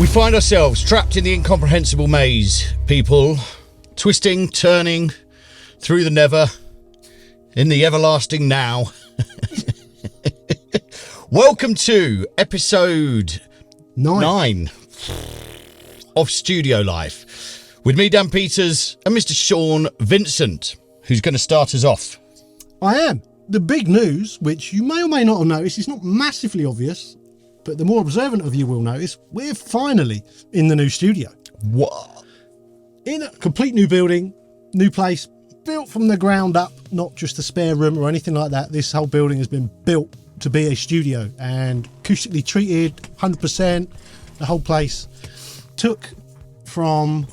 find ourselves trapped in the incomprehensible maze, people. Twisting, turning, through the never, in the everlasting now. Welcome to episode 9 of Studio Life. With me, Dan Peters, and Mr. Sean Vincent, who's going to start us off. I am. The big news, which you may or may not have noticed, is not massively obvious, but the more observant of you will notice, we're finally in the new studio. What? In a complete new building, new place, built from the ground up, not just a spare room or anything like that. This whole building has been built to be a studio and acoustically treated, 100%. The whole place took from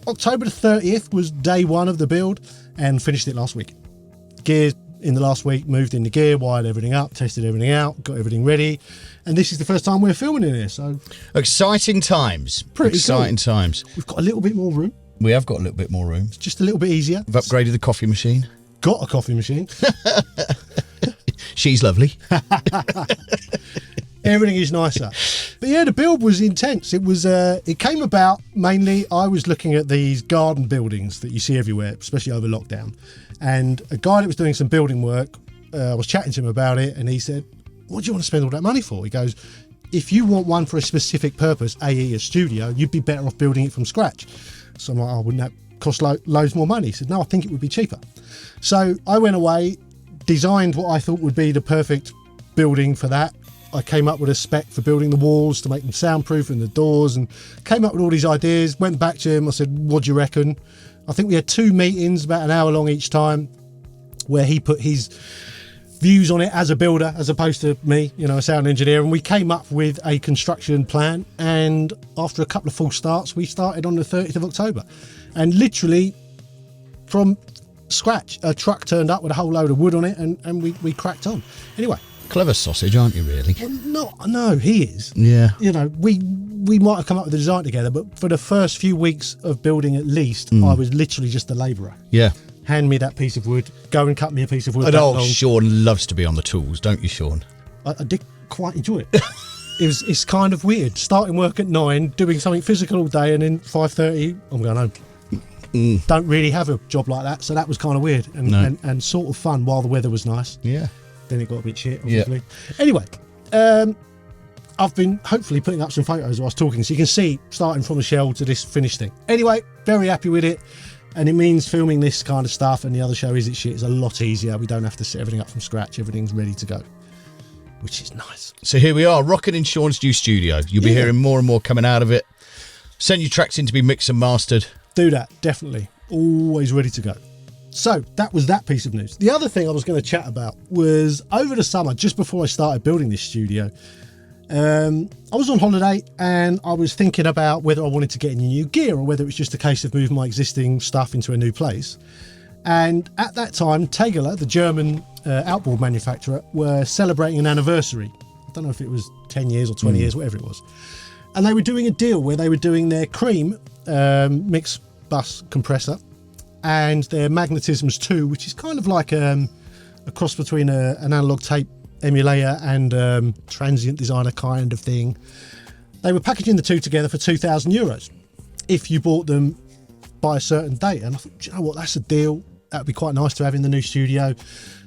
October the 30th was day one of the build and finished it last week. Gear in the last week, moved into gear, wired everything up, tested everything out, got everything ready. And this is the first time we're filming in here, so... Exciting times. Pretty exciting cool. times. We've got a little bit more room. We have got a little bit more room. It's just a little bit easier. We've upgraded the coffee machine. Got a coffee machine. She's lovely. Everything is nicer. But yeah, the build was intense. It came about mainly, I was looking at these garden buildings that you see everywhere, especially over lockdown. And a guy that was doing some building work, I was chatting to him about it, and he said, what do you want to spend all that money for? He goes, if you want one for a specific purpose, i.e. a studio, you'd be better off building it from scratch. So I'm like, oh, wouldn't that cost loads more money? He said, no, I think it would be cheaper. So I went away, designed what I thought would be the perfect building for that. I came up with a spec for building the walls to make them soundproof and the doors, and came up with all these ideas, went back to him. I said, what do you reckon? I think we had 2 meetings, about an hour long each time, where he put his views on it as a builder, as opposed to me, a sound engineer. And we came up with a construction plan. And after a couple of false starts, we started on the 30th of October. And literally from scratch, a truck turned up with a whole load of wood on it, and we cracked on. Anyway. Clever sausage, aren't you, really? No, he is. Yeah. We might have come up with the design together, but for the first few weeks of building at least, I was literally just a labourer. Yeah. Hand me that piece of wood, go and cut me a piece of wood. And old Sean loves to be on the tools, don't you, Sean? I did quite enjoy it. It's kind of weird, starting work at 9, doing something physical all day, and then 5:30, I'm going home. Don't really have a job like that, so that was kind of weird and sort of fun while the weather was nice. Yeah. Then it got a bit shit, obviously. Yeah. Anyway, I've been hopefully putting up some photos while I was talking, so you can see starting from the shell to this finished thing. Anyway, very happy with it. And it means filming this kind of stuff and the other show Is It Shit is a lot easier. We don't have to set everything up from scratch. Everything's ready to go, which is nice. So here we are, rocking in Sean's new studio. You'll be hearing more and more coming out of it. Send your tracks in to be mixed and mastered. Do that, definitely. Always ready to go. So that was that piece of news. The other thing I was going to chat about was over the summer, just before I started building this studio, I was on holiday and I was thinking about whether I wanted to get any new gear or whether it was just a case of moving my existing stuff into a new place. And at that time, Tegeler, the German outboard manufacturer, were celebrating an anniversary. I don't know if it was 10 years or 20 years, whatever it was. And they were doing a deal where they were doing their Cream mix bus compressor and their Magnetisms 2, which is kind of like a cross between an analog tape emulator and transient designer kind of thing. They were packaging the two together for €2,000 if you bought them by a certain date. And I thought, do you know what, that's a deal. That'd be quite nice to have in the new studio.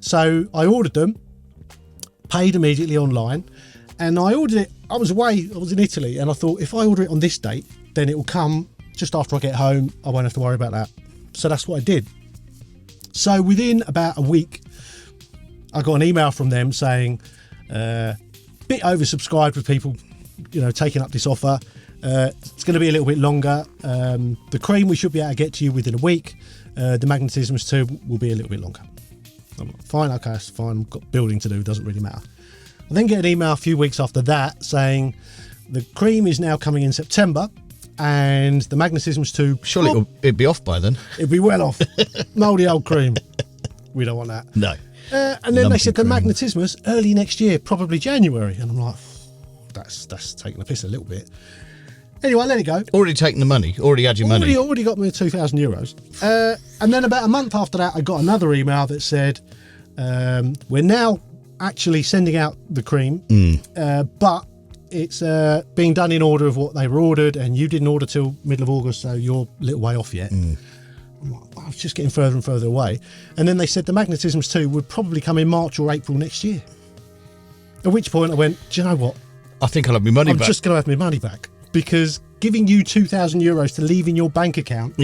So I ordered them, paid immediately online, and I ordered it. I was away, I was in Italy, and I thought if I order it on this date, then it will come just after I get home. I won't have to worry about that. So that's what I did. So within about a week, I got an email from them saying, bit oversubscribed with people, taking up this offer. It's going to be a little bit longer. The Cream we should be able to get to you within a week. The Magnetisms 2 will be a little bit longer. I'm like, fine, okay, that's fine. I've got building to do, doesn't really matter. I then get an email a few weeks after that saying the Cream is now coming in September and the Magnetisms 2... Surely it'd be off by then. It'd be well off. Mouldy old Cream. We don't want that. No. And then they said the Magnetismus early next year, probably January. And I'm like, that's taking the piss a little bit. Anyway, I let it go. Already taken the money. Already had your money. Already got me €2,000. And then about a month after that, I got another email that said, we're now actually sending out the Cream, but it's being done in order of what they were ordered, and you didn't order till middle of August, so you're a little way off yet. I'm like, I was just getting further and further away. And then they said the Magnetisms 2 would probably come in March or April next year. At which point I went, do you know what? I think I'll have my money back. I'm just going to have my money back, because giving you €2,000 to leave in your bank account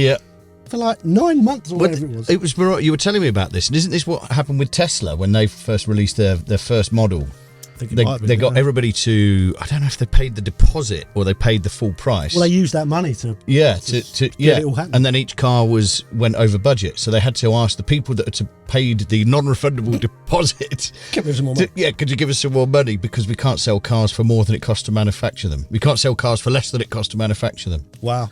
for like 9 months or whatever it was. It was, you were telling me about this, and isn't this what happened with Tesla when they first released their first model? I think it might have been, they got everybody to, I don't know if they paid the deposit or they paid the full price. Well, they used that money to get it all happen. And then each car went over budget, so they had to ask the people that had paid the non-refundable deposit, give us some more money. Could you give us some more money, because we can't sell cars for more than it costs to manufacture them. We can't sell cars for less than it costs to manufacture them. Wow.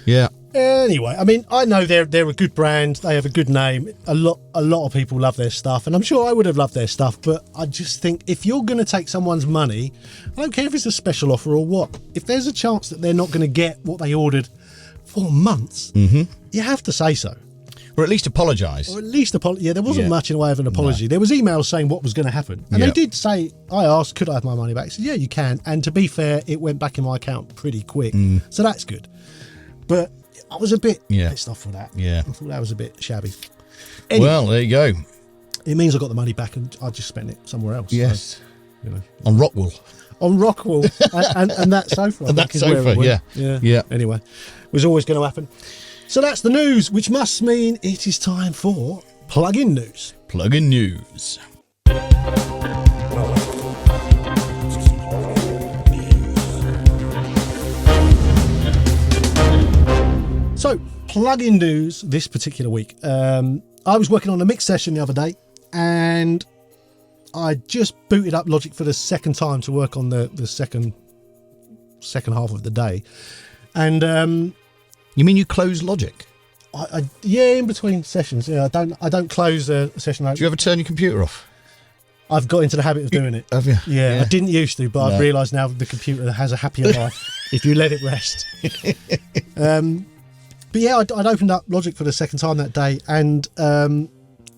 Yeah. Anyway, I mean, I know they're a good brand. They have a good name. A lot of people love their stuff, and I'm sure I would have loved their stuff. But I just think if you're going to take someone's money, I don't care if it's a special offer or what. If there's a chance that they're not going to get what they ordered for months, you have to say so, or at least apologise. Or at least apologize. Yeah, there wasn't much in the way of an apology. No. There was emails saying what was going to happen, and they did say. I asked, could I have my money back? He said, yeah, you can. And to be fair, it went back in my account pretty quick, so that's good. But I was a bit pissed off for that. Yeah. I thought that was a bit shabby. Anyway, well, there you go. It means I got the money back and I just spent it somewhere else. Yes. So, you know. On Rockwool. On Rockwool. and that sofa. And that sofa, yeah. Anyway, it was always going to happen. So that's the news, which must mean it is time for Plug-in News. Plug-in News. So, plug-in news this particular week. I was working on a mix session the other day, and I just booted up Logic for the second time to work on the second half of the day. And you mean you close Logic? In between sessions. Yeah, I don't close a session. Do you ever turn your computer off? I've got into the habit of doing it. Have you? Yeah, I didn't used to, but I've realised now the computer has a happier life if you let it rest. But yeah, I'd opened up Logic for the second time that day, and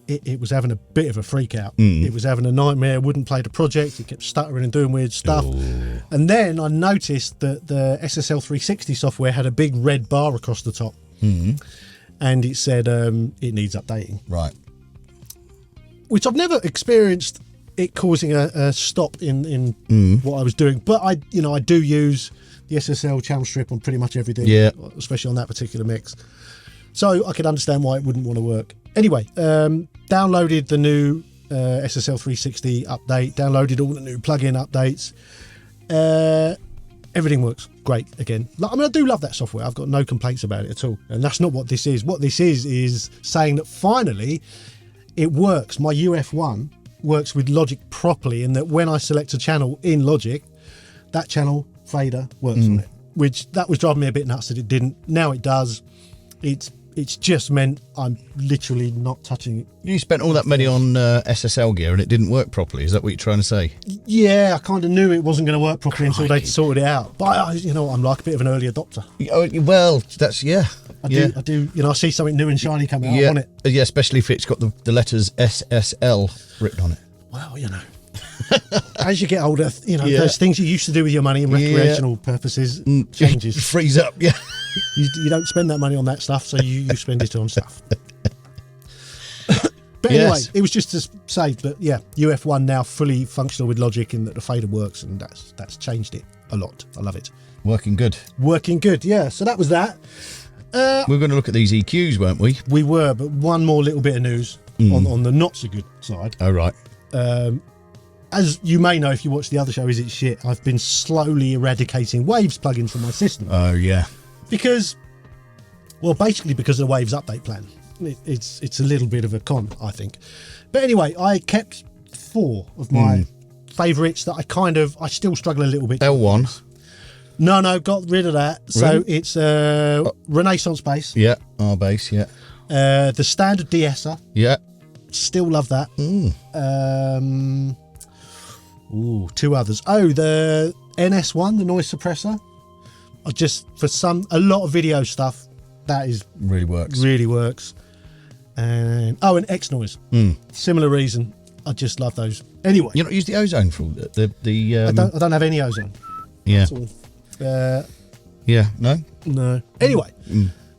it was having a bit of a freak out. It was having a nightmare, wouldn't play the project, it kept stuttering and doing weird stuff. Ooh. And then I noticed that the SSL 360 software had a big red bar across the top. And it said it needs updating. Right. Which I've never experienced it causing a stop in what I was doing. But I do use the SSL channel strip on pretty much everything, especially on that particular mix. So I could understand why it wouldn't want to work. Anyway, downloaded the new SSL 360 update, downloaded all the new plugin updates. Everything works great again. I mean, I do love that software. I've got no complaints about it at all. And that's not what this is. What this is saying that finally it works. My UF1 works with Logic properly, in that when I select a channel in Logic, that channel fader works on it, which that was driving me a bit nuts that it didn't. Now it does. It's just meant I'm literally not touching it. You spent all that money on SSL gear and it didn't work properly. Is that what you're trying to say? Yeah, I kind of knew it wasn't going to work properly until they'd sorted it out. But I'm like a bit of an early adopter. Well, that's I do. I see something new and shiny coming out on it. Yeah, especially if it's got the letters SSL written on it. Well, as you get older, there's things you used to do with your money in recreational purposes changes. Freeze up, yeah. You don't spend that money on that stuff, so you spend it on stuff. But anyway, it was just to say that, UF1 now fully functional with Logic, in that the fader works, and that's changed it a lot. I love it. Working good, yeah. So that was that. We were going to look at these EQs, weren't we? We were, but one more little bit of news on the not so good side. Oh, right. As you may know if you watch the other show, Is It Shit, I've been slowly eradicating Waves plugins from my system. Oh, yeah. Basically because of the Waves update plan. It's a little bit of a con, I think. But anyway, I kept 4 of my favourites that I still struggle a little bit. L1? No, got rid of that. Really? So it's Renaissance bass. Yeah, R bass, yeah. The standard de-esser. Yeah. Still love that. 2 others. Oh, the NS1, the noise suppressor. A lot of video stuff, that is really works. And X noise. Similar reason. I just love those. Anyway, you not use the ozone for the I don't have any ozone. Yeah. That's all. Yeah. No. No. Anyway,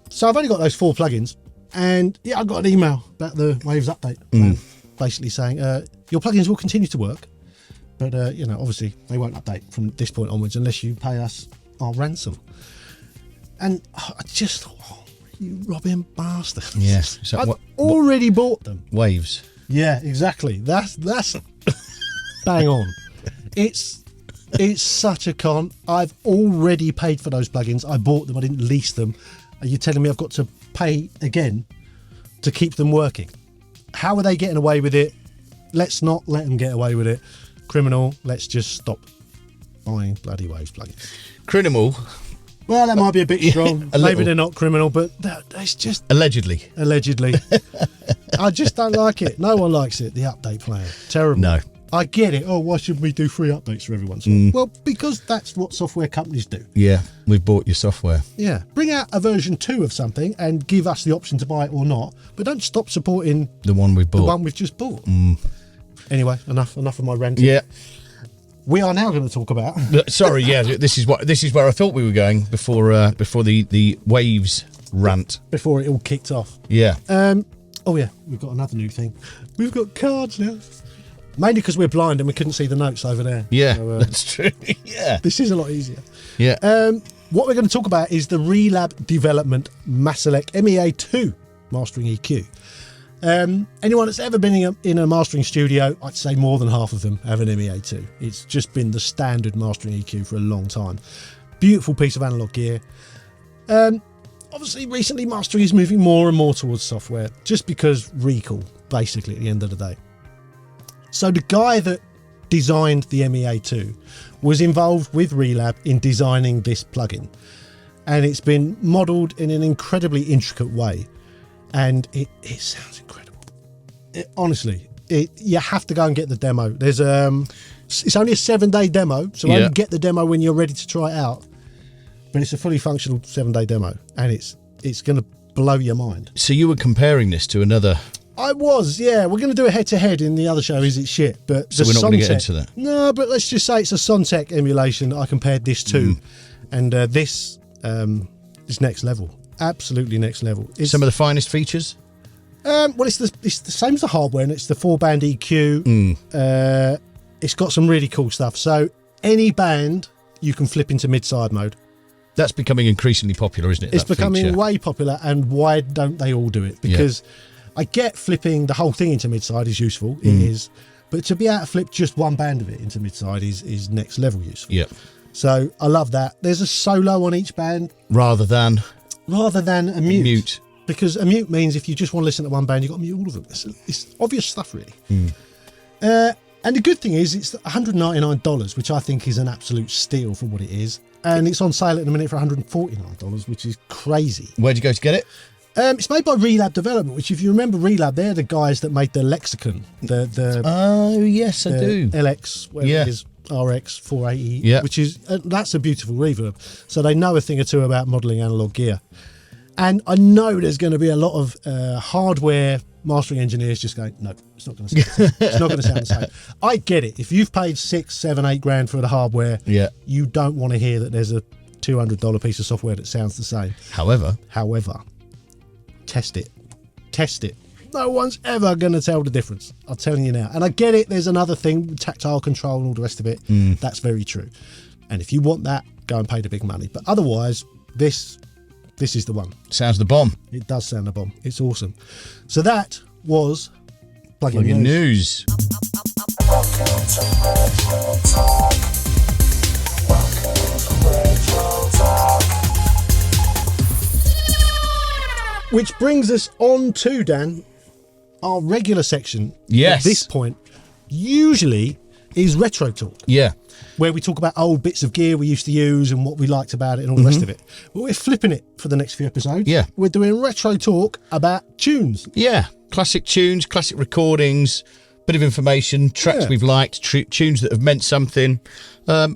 so I've only got those 4 plugins, and yeah, I got an email about the Waves update plan, basically saying your plugins will continue to work, but obviously they won't update from this point onwards unless you pay us our ransom. And I just thought, oh, you robbing bastard! Yeah. So I've already bought them. Waves. Yeah, exactly. That's bang on. It's such a con. I've already paid for those plugins. I bought them. I didn't lease them. Are you telling me I've got to pay again to keep them working? How are they getting away with it? Let's not let them get away with it. Criminal. Let's just stop buying bloody Waves plugins. Criminal. Well, that might be a bit strong. A Maybe little. they're not criminal, but it's just Allegedly. I just don't like it. No one likes it. The update plan. Terrible. No. I get it. Oh, why should we do free updates for everyone? So, well, because that's what software companies do. Yeah. We've bought your software. Yeah. Bring out a version 2 of something and give us the option to buy it or not, but don't stop supporting The one we bought. the one we've just bought. Anyway, enough of my ranting. Yeah. We are now going to talk about Sorry. Yeah. This is where I thought we were going before the Waves rant. before it all kicked off. Yeah. Oh yeah, we've got another new thing. We've got cards now. Mainly because we're blind and we couldn't see the notes over there. Yeah. So, That's true. Yeah. this is a lot easier. Yeah. What we're going to talk about is the Relab Development Maselec MEA2 Mastering EQ. Anyone that's ever been in a mastering studio, I'd say more than half of them have an MEA2. It's just been the standard mastering EQ for a long time. Beautiful piece of analog gear. Obviously, recently mastering is moving more and more towards software, just because recall, basically, at the end of the day. So the guy that designed the MEA2 was involved with Relab in designing this plugin, and it's been modelled in an incredibly intricate way, and it sounds incredible. Honestly, you have to go and get the demo. There's it's only a 7-day demo, so only get the demo when you're ready to try it out. But it's a fully functional 7-day demo, and it's going to blow your mind. So you were comparing this to another. I was, yeah. We're going to do a head-to-head in the other show, Is It Shit? But So we're not going to get into that. No, but let's just say it's a Sontec emulation that I compared this to. And this is next level. Absolutely next level. It's, Some of the finest features? well, it's the same as the hardware, and it's the 4-band EQ. It's got some really cool stuff. So any band you can flip into mid-side mode. That's becoming increasingly popular, isn't it? It's that becoming feature? way popular, and why don't they all do it? Because I get flipping the whole thing into mid-side is useful, it is, but to be able to flip just one band of it into mid-side is next level useful. Yeah. So I love that. There's a solo on each band Rather than a mute. mute. Because a mute means if you just want to listen to one band, you've got to mute all of them. It's obvious stuff, really. And the good thing is it's $199, which I think is an absolute steal for what it is. And it's on sale at the minute for $149, which is crazy. Where'd you go to get it? It's made by Relab Development, which, if you remember Relab, they're the guys that made the Lexicon, the Oh, yes, I do. LX, whatever it is, RX 480, Yeah. which is that's a beautiful reverb. So they know a thing or two about modelling analog gear. And I know there's going to be a lot of hardware mastering engineers just going, no, it's not going to sound it's not going to sound the same. I get it. If you've paid $6, $7, $8 for the hardware, you don't want to hear that there's a $200 piece of software that sounds the same. However, test it. No one's ever going to tell the difference. I'm telling you now. And I get it. There's another thing, tactile control and all the rest of it. That's very true. And if you want that, go and pay the big money. But otherwise, this is the one. sounds the bomb. It does sound a bomb. It's awesome. So that was Plugin Plug-in News. news. Which brings us on to, Dan, our regular section. Yes. At this point, usually is Retro Talk, Yeah. where we talk about old bits of gear we used to use and what we liked about it and all the rest of it. But we're flipping it for the next few episodes. Yeah. We're doing Retro Talk about tunes. Yeah. Classic tunes, classic recordings, bit of information, tracks we've liked, tunes that have meant something,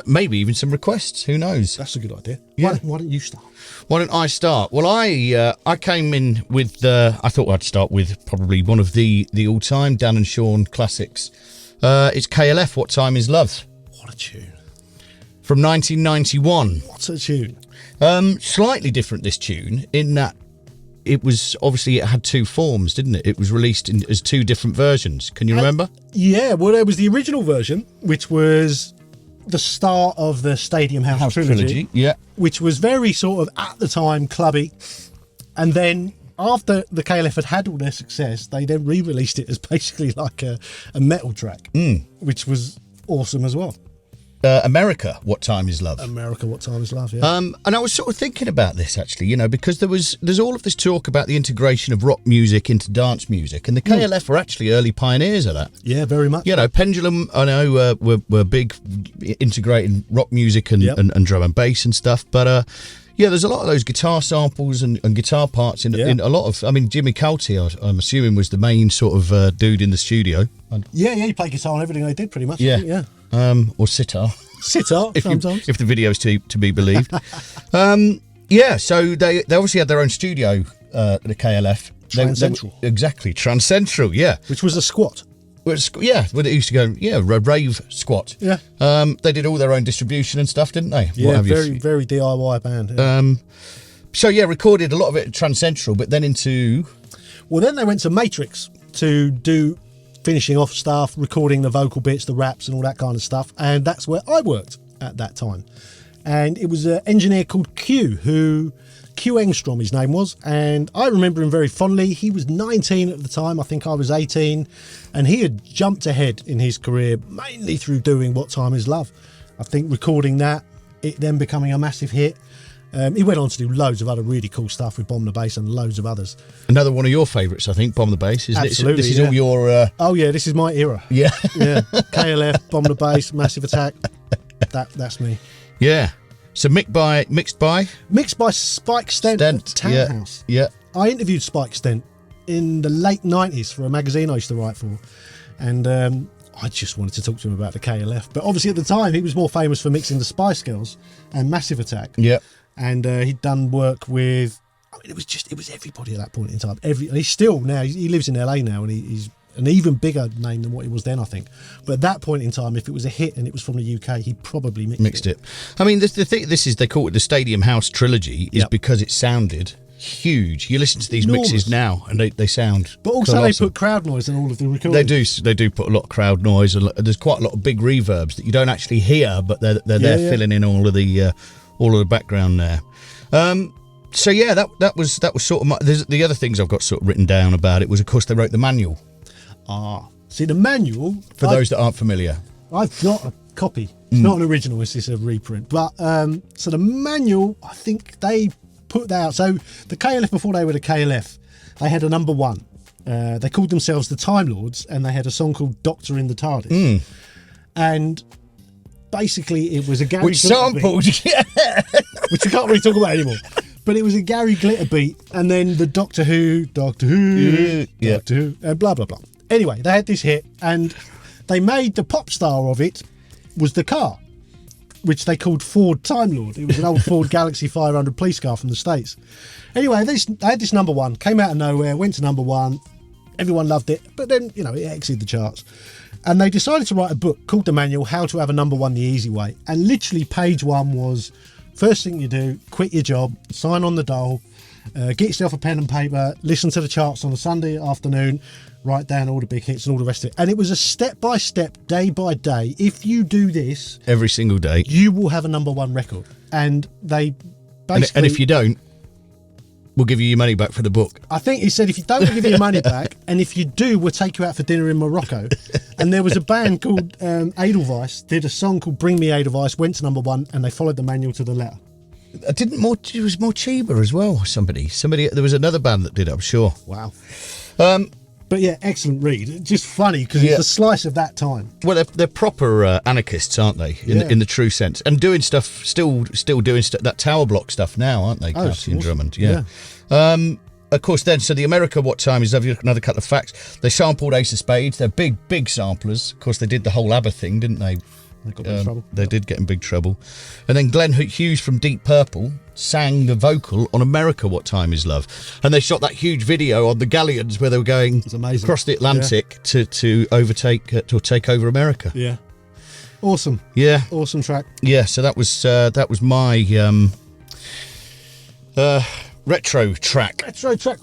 maybe even some requests. Who knows? That's a good idea. Yeah. Why don't you start? Why don't I start? Well, I came in with I thought I'd start with probably one of the all-time Dan and Sean classics. It's KLF. What Time Is Love? What a tune. from 1991. What's a tune? Slightly different, this tune, in that it was obviously it had two forms, didn't it? It was released as two different versions. Can you remember? Yeah, well, there was the original version, which was the start of the Stadium House trilogy. Yeah. Which was very sort of, at the time, clubby. And then after the KLF had all their success, they then re-released it as basically like a metal track, which was awesome as well. America, What Time Is Love? America, What Time Is Love, yeah. And I was sort of thinking about this, actually, you know, because there's all of this talk about the integration of rock music into dance music, and the KLF were actually early pioneers of that. Yeah, very much. You know, Pendulum, I know, were big integrating rock music and drum and bass and stuff, but yeah, there's a lot of those guitar samples and guitar parts in a lot of. I mean, Jimmy Culty, I'm assuming, was the main sort of dude in the studio. Yeah, he played guitar on everything they did, pretty much. Yeah. Or sitar. Sitar, sometimes. If the video's to be believed. Yeah, so they obviously had their own studio, the KLF. Transcentral. Exactly, Transcentral, yeah. Which was a squat. Yeah, well, it used to go, rave squat. Yeah. They did all their own distribution and stuff, didn't they? Yeah, very DIY band. Yeah. So, yeah, recorded a lot of it at Transcentral, but then into... Well, then they went to Matrix to do finishing off stuff, recording the vocal bits, the raps and all that kind of stuff. And that's where I worked at that time. And it was an engineer called Q Engstrom, his name was. And I remember him very fondly. He was 19 at the time. I think I was 18. And he had jumped ahead in his career, mainly through doing What Time Is Love. I think recording that, it then becoming a massive hit. He went on to do loads of other really cool stuff with Bomb the Bass and loads of others. Another one of your favourites, I think, Bomb the Bass, isn't Absolutely, it? This is all your... Oh, yeah, this is my era. Yeah. Yeah. KLF, Bomb the Bass, Massive Attack. That's me. Yeah. So mixed by Spike Stent at Townhouse. Yeah. I interviewed Spike Stent in the late 90s for a magazine I used to write for. And I just wanted to talk to him about the KLF. But obviously at the time, he was more famous for mixing the Spice Girls and Massive Attack. Yeah. And he'd done work with, I mean, it was everybody at that point in time. And he's still now, he lives in LA now, and he's an even bigger name than what he was then, I think. But at that point in time, if it was a hit and it was from the UK, he probably mixed it. I mean, the thing, they call it the Stadium House trilogy, is because it sounded huge. You listen to these mixes now, and they sound. But also, colossal. They put crowd noise in all of the recordings. They do put a lot of crowd noise, and there's quite a lot of big reverbs that you don't actually hear, but they're there filling in all of the background there. So yeah, that was sort of the other things I've got sort of written down about it was, of course, they wrote the manual. See, the manual, for those that aren't familiar, I've got a copy. It's not an original, it's just a reprint. But so the manual, I think they put that out. So the KLF, before they were the KLF, they had a number one. They called themselves the Time Lords, and they had a song called Doctor in the TARDIS. And basically it was a Gary which sampled which we can't really talk about anymore, but it was a Gary Glitter beat, and then the Doctor Who, and blah blah blah. Anyway, they had this hit, and they made the pop star of it was the car, which they called Ford Time Lord. It was an old Ford Galaxy 500 police car from the States. Anyway, they had this number one, came out of nowhere, went to number one, everyone loved it, but then, it exited the charts. And they decided to write a book called The Manual, How to Have a Number One the Easy Way. And literally page one was, first thing you do, quit your job, sign on the dole, get yourself a pen and paper, listen to the charts on a Sunday afternoon, write down all the big hits and all the rest of it. And it was a step-by-step, day-by-day. If you do this... every single day. You will have a number one record. And they basically... And if you don't, we'll give you your money back for the book. I think he said, if you don't, we'll give you your money back. And if you do, we'll take you out for dinner in Morocco. And there was a band called Edelweiss, did a song called Bring Me Edelweiss, went to number one, and they followed the manual to the letter. It was more Chiba as well. Somebody. There was another band that did it, I'm sure. Wow. But yeah, excellent read. Just funny because it's a slice of that time. Well, they're proper anarchists, aren't they? In the true sense, and doing stuff, still doing that tower block stuff now, aren't they? Cassie and Drummond, yeah. Of course, then, so the America What Time Is Love, another couple of facts. They sampled Ace of Spades. They're big samplers. Of course, they did the whole ABBA thing, didn't they? They got in trouble. They did get in big trouble. And then Glenn Hughes from Deep Purple sang the vocal on America What Time Is Love. And they shot that huge video on the galleons where they were going across the Atlantic to overtake or take over America. Yeah. Awesome. Yeah. Awesome track. Yeah, so that was my retro track. Retro track.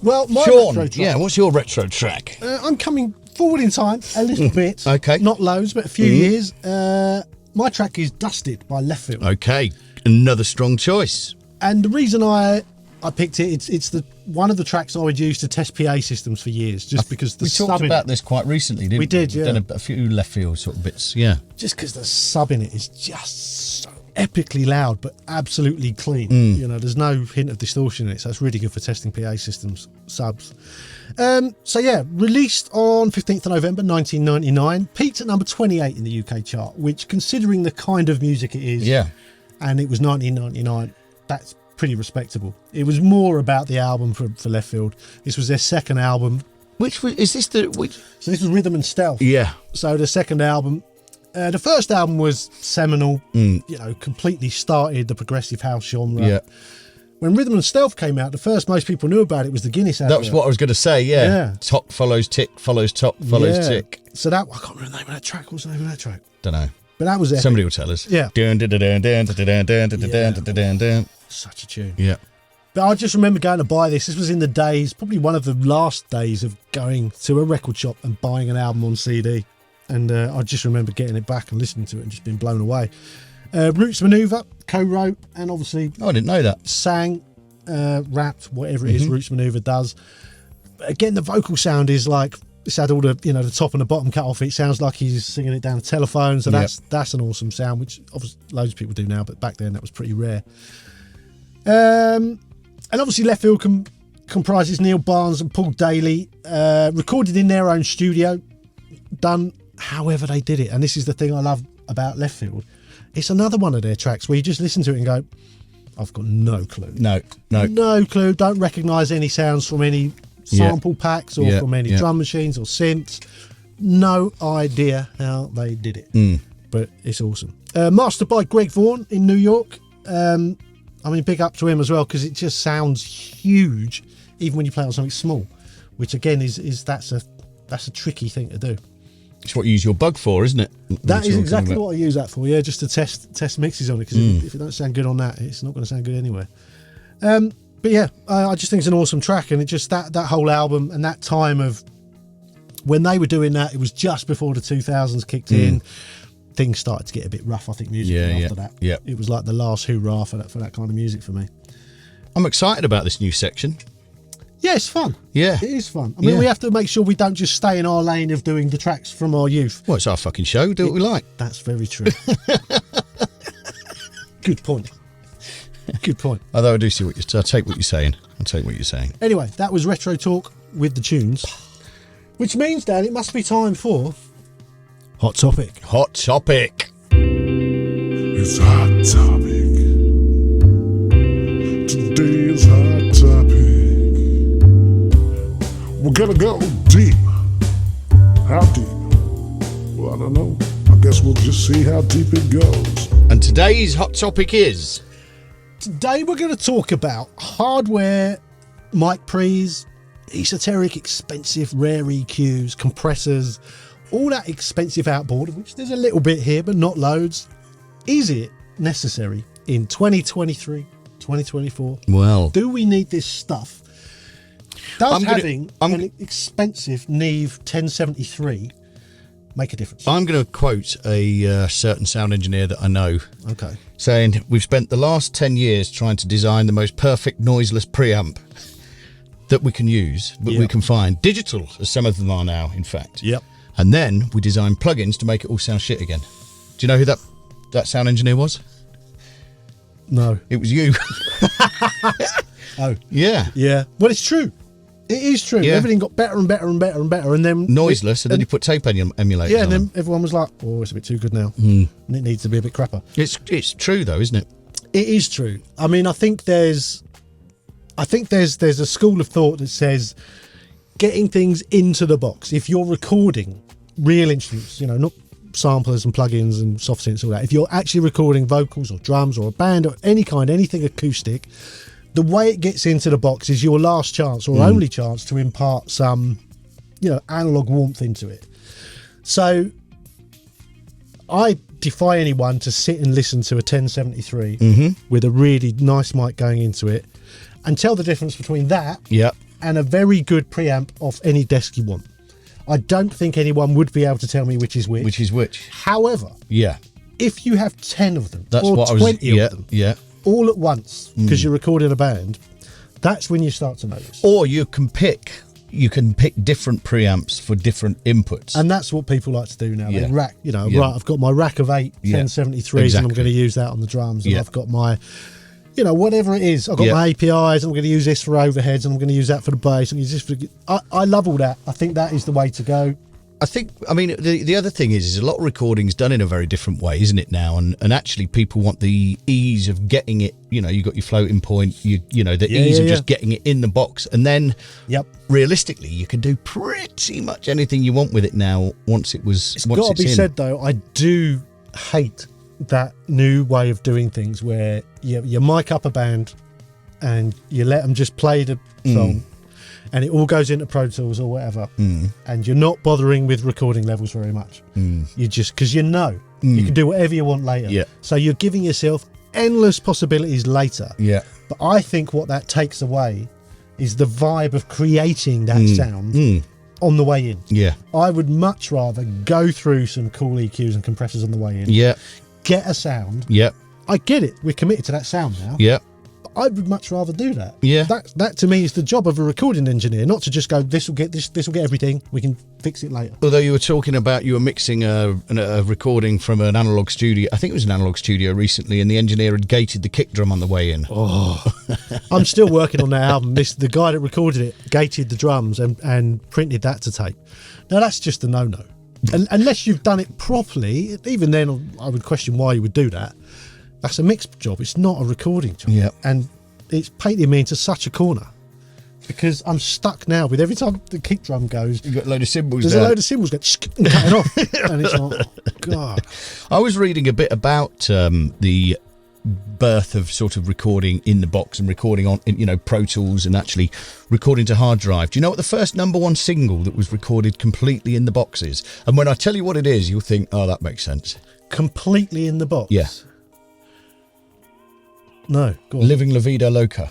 Well, my Sean, retro track. yeah, what's your retro track? I'm coming forward in time a little bit. Okay. Not loads, but a few years. My track is Dusted by Leftfield. Okay, another strong choice. And the reason I picked it, it's one of the tracks I would use to test PA systems for years, just because the We talked about this quite recently, didn't we? We did, yeah. We've done a few left field sort of bits, yeah. Just because the sub in it is just so epically loud, but absolutely clean. You know, there's no hint of distortion in it, so it's really good for testing PA systems subs. So yeah, released on 15th of November 1999, peaked at number 28 in the UK chart, which, considering the kind of music it is, Yeah. and it was 1999, that's pretty respectable. It was more about the album for Leftfield. This was their second album. Which is this the which? So this was Rhythm and Stealth. Yeah. So the second album, the first album was seminal, you know, completely started the progressive house genre. Yeah. When Rhythm and Stealth came out, the first most people knew about it was the Guinness advert. That was what I was going to say, yeah. Yeah. Top follows tick, follows top, follows tick. So that, I can't remember the name of that track. What's the name of that track? Don't know. But that was it. Somebody will tell us. Yeah. Dun, dun, dun, dun, dun, dun, dun, dun, dun, dun, dun, dun, dun. Such a tune. Yeah. But I just remember going to buy this. This was in the days, probably one of the last days of going to a record shop and buying an album on CD. And I just remember getting it back and listening to it and just being blown away. Roots Maneuver, co-wrote, and obviously Oh, I didn't know that. sang, rapped, whatever it is Roots Maneuver does. But again, the vocal sound is like, it's had all the, you know, the top and the bottom cut off. It sounds like he's singing it down the telephone. So that's an awesome sound, which obviously loads of people do now, but back then that was pretty rare. And obviously Leftfield comprises Neil Barnes and Paul Daly, recorded in their own studio, done however they did it. And this is the thing I love about Leftfield. It's another one of their tracks where you just listen to it and go, I've got no clue. No. No clue. Don't recognise any sounds from any sample packs or from any drum machines or synths. No idea how they did it. But it's awesome. Mastered by Greg Vaughan in New York. I mean, big up to him as well, because it just sounds huge, even when you play it on something small, which again is that's a tricky thing to do. It's what you use your bug for, isn't it? That is exactly what I use that for. Yeah, just to test mixes on it, because if it don't sound good on that, it's not going to sound good anywhere. But yeah, I just think it's an awesome track, and it just that whole album and that time of when they were doing that, it was just before the 2000s kicked in. Things started to get a bit rough, I think, musically after that. Yeah. It was like the last hurrah for that kind of music for me. I'm excited about this new section. Yeah, it's fun. Yeah. It is fun. I mean, we have to make sure we don't just stay in our lane of doing the tracks from our youth. Well, it's our fucking show. Do what we like. That's very true. Good point. Good point. Although I do see I take what you're saying. I take what you're saying. Anyway, that was Retro Talk with the tunes, which means, Dan, it must be time for Hot Topic. Hot Topic. It's Hot Topic. Today's Hot Topic. We're gonna go deep. How deep? Well, I don't know. I guess we'll just see how deep it goes. And today's Hot Topic is... Today we're going to talk about hardware, mic pre's, esoteric, expensive, rare EQs, compressors, all that expensive outboard, of which there's a little bit here, but not loads. Is it necessary in 2023, 2024? Well... Do we need this stuff? Does having an expensive Neve 1073 make a difference? I'm going to quote a certain sound engineer that I know. Okay. Saying, we've spent the last 10 years trying to design the most perfect noiseless preamp that we can use, but we can find. Digital, as some of them are now, in fact. Yep. And then we designed plugins to make it all sound shit again. Do you know who that sound engineer was? No. It was you. Oh. Yeah. Yeah. Well, it's true. It is true. Yeah. Everything got better and better and better and better, and then Noiseless, and then you put tape emulators yeah, on and then them. everyone was like, "Oh, it's a bit too good now," and it needs to be a bit crapper. It's true though, isn't it? It is true. I mean, I think there's a school of thought that says getting things into the box. If you're recording real instruments, you know, not samplers and plugins and soft synths, all that. If you're actually recording vocals or drums or a band or anything acoustic, the way it gets into the box is your last chance or only chance to impart some, you know, analog warmth into it. So I defy anyone to sit and listen to a 1073 with a really nice mic going into it and tell the difference between that Yeah. and a very good preamp off any desk you want. I don't think anyone would be able to tell me which is which. Which is which? However, Yeah. if you have 10 of them That's or what 20 I was. Yeah. of them Yeah. all at once because you're recording a band, that's when you start to notice. Or you can pick different preamps for different inputs. And that's what people like to do now. Yeah. They rack, Yeah. right, I've got my rack of 8 Yeah. 1073s and I'm going to use that on the drums. And Yeah. I've got my, whatever it is. I've got Yeah. my APIs and I'm going to use this for overheads and I'm going to use that for the bass. And use this for, I love all that. I think that is the way to go. I mean, the other thing is a lot of recording's done in a very different way, isn't it now? And actually people want the ease of getting it, you got your floating point, the ease of just getting it in the box. And then realistically, you can do pretty much anything you want with it now once It's got to be said though, I do hate that new way of doing things where you mic up a band and you let them just play the song. And it all goes into Pro Tools or whatever, and you're not bothering with recording levels very much. You just because you can do whatever you want later. Yeah. So you're giving yourself endless possibilities later. Yeah. But I think what that takes away is the vibe of creating that sound on the way in. Yeah. I would much rather go through some cool EQs and compressors on the way in. Yeah. Get a sound. Yeah. I get it. We're committed to that sound now. Yeah. I would much rather do that. Yeah. That to me is the job of a recording engineer, not to just go, this will get everything, we can fix it later. Although you were talking about you were mixing a recording from an analog studio, I think it was an analog studio recently, and the engineer had gated the kick drum on the way in. Oh, I'm still working on that album. The guy that recorded it gated the drums and printed that to tape. Now that's just a no-no. And unless you've done it properly, even then I would question why you would do that. That's a mixed job. It's not a recording job. Yeah. And it's painted me into such a corner because I'm stuck now with every time the kick drum goes. You've got a load of cymbals There's there. a load of cymbals going and cutting off. And it's like, oh, God. I was reading a bit about the birth of sort of recording in the box and recording on, Pro Tools and actually recording to hard drive. Do you know what the first #1 single that was recorded completely in the box is? And when I tell you what it is, you'll think, oh, that makes sense. Completely in the box? Yeah. No, go on. Living La Vida Loca.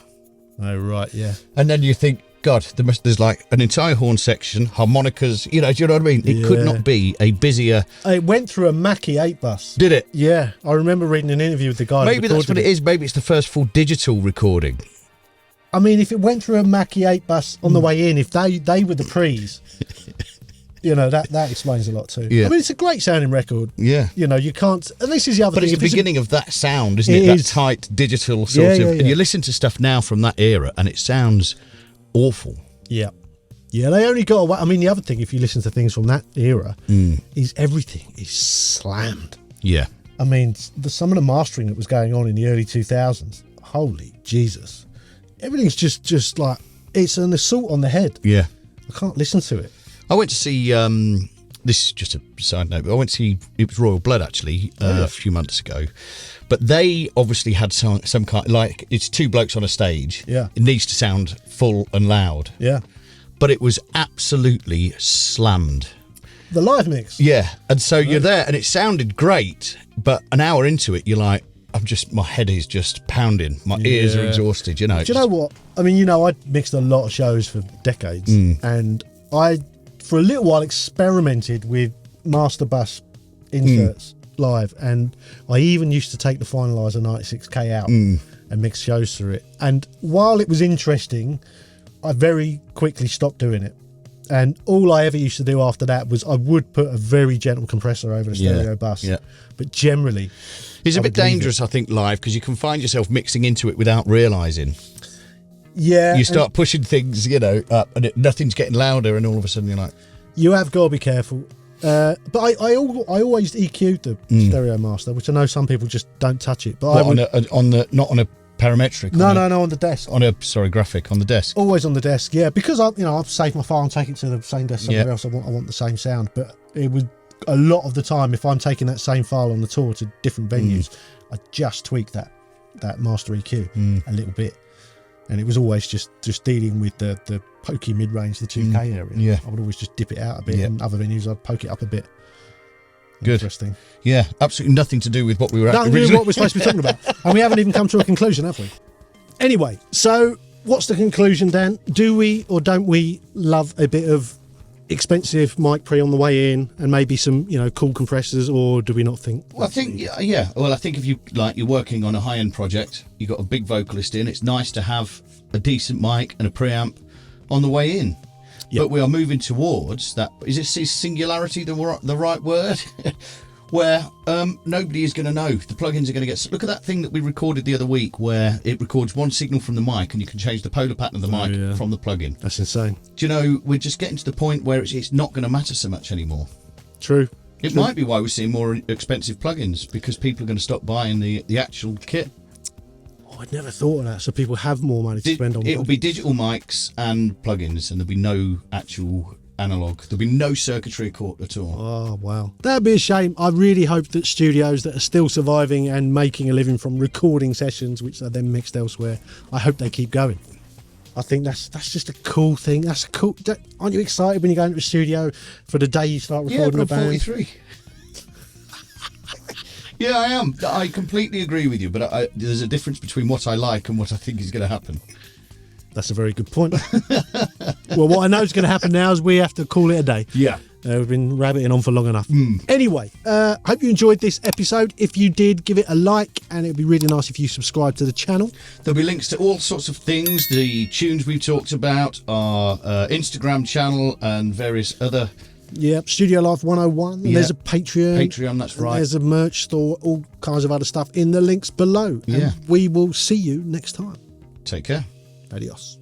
Oh, right, yeah. And then you think, God, there's like an entire horn section, harmonicas, do you know what I mean? It could not be a busier... It went through a Mackie 8 bus. Did it? Yeah, I remember reading an interview with the guy. Maybe that's what it is. Maybe it's the first full digital recording. I mean, if it went through a Mackie 8 bus on the way in, if they were the pre's, that explains a lot too. Yeah. I mean, it's a great sounding record. Yeah. You can't... And this is the other But thing. it's the beginning of that sound, isn't It it? That is. tight digital sort of... Yeah. And you listen to stuff now from that era and it sounds awful. Yeah. Yeah, they only got away. I mean, the other thing, if you listen to things from that era, is everything is slammed. Yeah. I mean, some of the mastering that was going on in the early 2000s, holy Jesus. Everything's just like, it's an assault on the head. Yeah. I can't listen to it. I went to see, this is just a side note, but I went to see, it was Royal Blood actually, a few months ago. But they obviously had some kind, like, it's two blokes on a stage. Yeah. It needs to sound full and loud. Yeah. But it was absolutely slammed. The live mix. Yeah. And so you're there and it sounded great, but an hour into it, you're like, my head is just pounding. My ears are exhausted, Do you know what? I mean, I mixed a lot of shows for decades and I, for a little while, experimented with master bus inserts live, and I even used to take the Finalizer 96K out and mix shows through it. And while it was interesting, I very quickly stopped doing it. And all I ever used to do after that was I would put a very gentle compressor over the stereo bus. Yeah. But generally... It's a bit dangerous, I think, live, because you can find yourself mixing into it without realising. Yeah. You start pushing things, up, and nothing's getting louder, and all of a sudden you're like... You have got to be careful. But I always EQ'd the stereo master, which I know some people just don't touch it. But not on a parametric? No, on the desk. Graphic, on the desk. Always on the desk, yeah. Because I've saved my file and take it to the same desk somewhere else. I want the same sound. But it would, a lot of the time, if I'm taking that same file on the tour to different venues, I just tweak that master EQ a little bit. And it was always just dealing with the pokey mid-range, the 2K area. Yeah. I would always just dip it out a bit, and other venues I'd poke it up a bit. Good. Interesting. Yeah, absolutely nothing to do with what we were Nothing to do with originally. what we're supposed to be talking about. And we haven't even come to a conclusion, have we? Anyway, so what's the conclusion, Dan? Do we or don't we love a bit of expensive mic pre on the way in and maybe some, cool compressors, or do we not think? Well, I think, yeah. Well, I think if you're working on a high-end project, you've got a big vocalist in, it's nice to have a decent mic and a preamp on the way in. Yep. But we are moving towards that. Is singularity the right word? Where nobody is going to know. The plugins are going to get... Look at that thing that we recorded the other week where it records one signal from the mic and you can change the polar pattern of the mic from the plugin. That's insane. Do you know, we're just getting to the point where it's not going to matter so much anymore. True. It might be why we're seeing more expensive plugins, because people are going to stop buying the actual kit. Oh, I'd never thought of that. So people have more money to spend on It'll be digital mics and plugins, and there'll be no actual analog. There'll be no circuitry at all. Oh, wow. That'd be a shame. I really hope that studios that are still surviving and making a living from recording sessions, which are then mixed elsewhere, I hope they keep going. I think that's just a cool thing. That's cool. Aren't you excited when you go into a studio for the day you start recording Yeah, a but I'm band? 43. Yeah, I am. I completely agree with you, but there's a difference between what I like and what I think is going to happen. That's a very good point. Well, what I know is going to happen now is we have to call it a day. Yeah. We've been rabbiting on for long enough. Anyway, hope you enjoyed this episode. If you did, give it a like, and it would be really nice if you subscribe to the channel. There'll be links to all sorts of things, the tunes we've talked about, our Instagram channel, and various other... Yep, Studio Life 101. Yeah. There's a Patreon. Patreon, that's right. There's a merch store, all kinds of other stuff in the links below. Yeah. And we will see you next time. Take care. Adios.